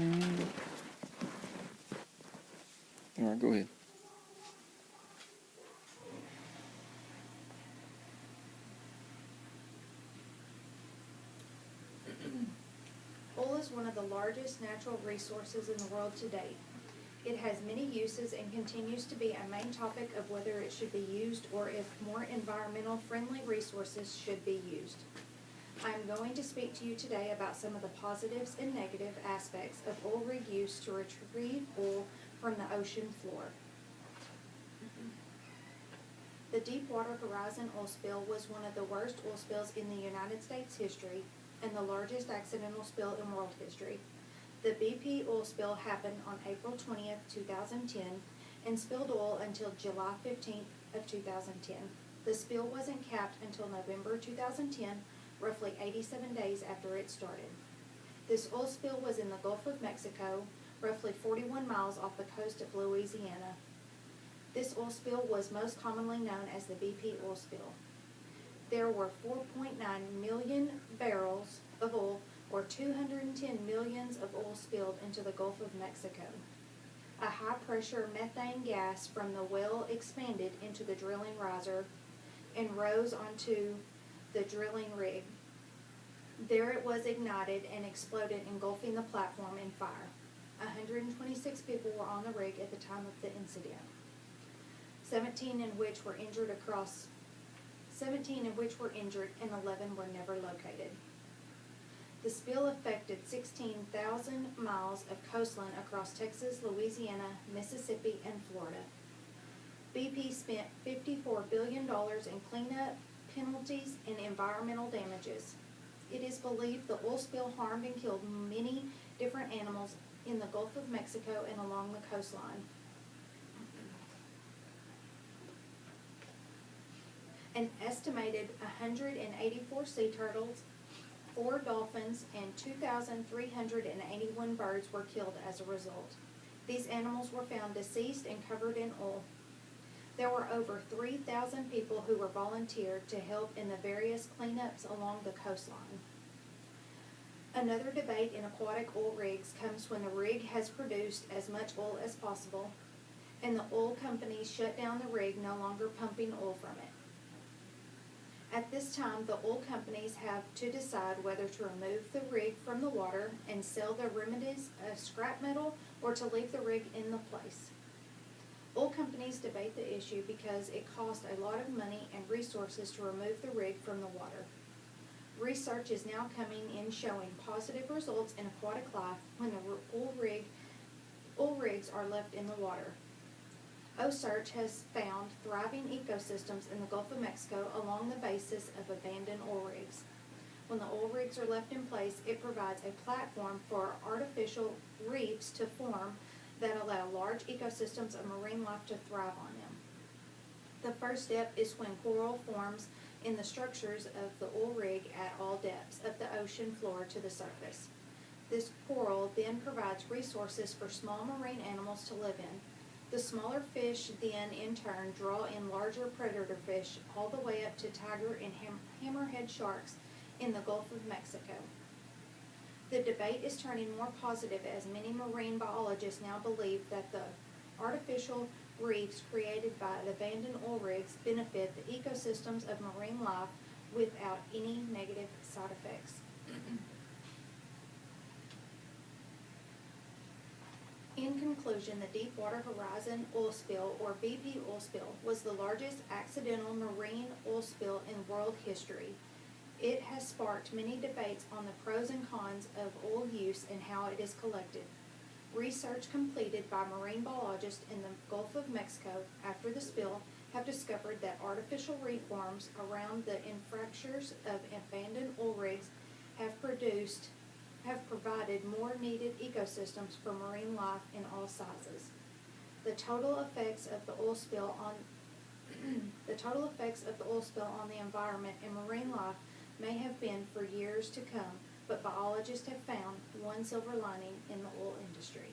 All right, go ahead. Oil is one of the largest natural resources in the world to date. It has many uses and continues to be a main topic of whether it should be used or if more environmental friendly resources should be used. I am going to speak to you today about some of the positives and negative aspects of oil rig use to retrieve oil from the ocean floor. The Deepwater Horizon oil spill was one of the worst oil spills in the United States history and the largest accidental spill in world history. The BP oil spill happened on April 20th, 2010 and spilled oil until July 15th of 2010. The spill wasn't capped until November 2010, roughly 87 days after it started. This oil spill was in the Gulf of Mexico, roughly 41 miles off the coast of Louisiana. This oil spill was most commonly known as the BP oil spill. There were 4.9 million barrels of oil, or 210 millions of oil spilled into the Gulf of Mexico. A high-pressure methane gas from the well expanded into the drilling riser and rose onto the drilling rig. There it was ignited and exploded, engulfing the platform in fire. 126 people were on the rig at the time of the incident, 17 in which were injured and 11 were never located. The spill affected 16,000 miles of coastline across Texas, Louisiana, Mississippi, and Florida. BP spent $54 billion in cleanup, penalties, and environmental damages. It is believed the oil spill harmed and killed many different animals in the Gulf of Mexico and along the coastline. An estimated 184 sea turtles, 4 dolphins, and 2,381 birds were killed as a result. These animals were found deceased and covered in oil. There were over 3,000 people who were volunteered to help in the various cleanups along the coastline. Another debate in aquatic oil rigs comes when the rig has produced as much oil as possible, and the oil companies shut down the rig, no longer pumping oil from it. At this time, the oil companies have to decide whether to remove the rig from the water and sell the remedies of scrap metal or to leave the rig in the place. Oil companies debate the issue because it costs a lot of money and resources to remove the rig from the water. Research is now coming in showing positive results in aquatic life when the oil rigs are left in the water. OSearch has found thriving ecosystems in the Gulf of Mexico along the basis of abandoned oil rigs. When the oil rigs are left in place, it provides a platform for artificial reefs to form that allow large ecosystems of marine life to thrive on them. The first step is when coral forms in the structures of the oil rig at all depths of the ocean floor to the surface. This coral then provides resources for small marine animals to live in. The smaller fish then in turn draw in larger predator fish all the way up to tiger and hammerhead sharks in the Gulf of Mexico. The debate is turning more positive as many marine biologists now believe that the artificial reefs created by abandoned oil rigs benefit the ecosystems of marine life without any negative side effects. In conclusion, the Deepwater Horizon oil spill, or BP oil spill, was the largest accidental marine oil spill in world history. It has sparked many debates on the pros and cons of oil use and how it is collected. Research completed by marine biologists in the Gulf of Mexico after the spill have discovered that artificial reef forms around the infrastructures of abandoned oil rigs have provided more needed ecosystems for marine life in all sizes. The total effects of the oil spill on the environment and marine life may have been for years to come, but biologists have found one silver lining in the oil industry.